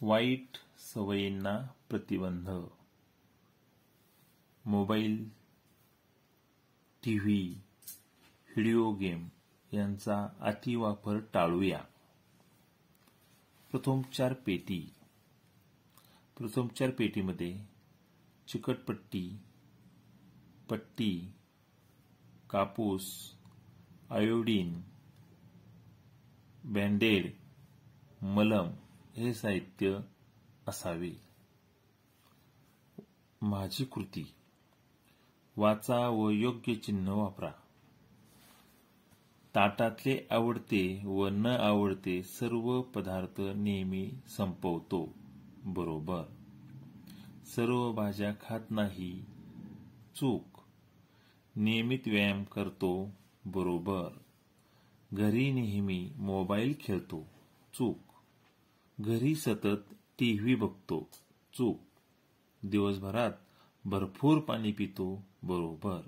वाईट सवयींना प्रतिबंध. Mobile, TV, video game यांचा अतिवापर टाळूया. प्रथमोपचार पेटी. प्रथमोपचार पेटीमध्ये चिकटपट्टी, पट्टी, कापूस, आयोडीन, बँडेड, मलम हे साहित्य असावे. माझी कृती. वाचा व योग्य चिन्ह वापरा. ताटातले आवडते व न आवडते सर्व पदार्थ नेहमी संपवतो. बरोबर. सर्व भाज्या खात नाही. चूक. नियमित व्यायाम करतो. बरोबर. घरी नेहमी मोबाईल खेळतो. चूक. घरी सतत टीव्ही बघतो. चूक. दिवसभरात भरपूर पाणी पितो. बरोबर.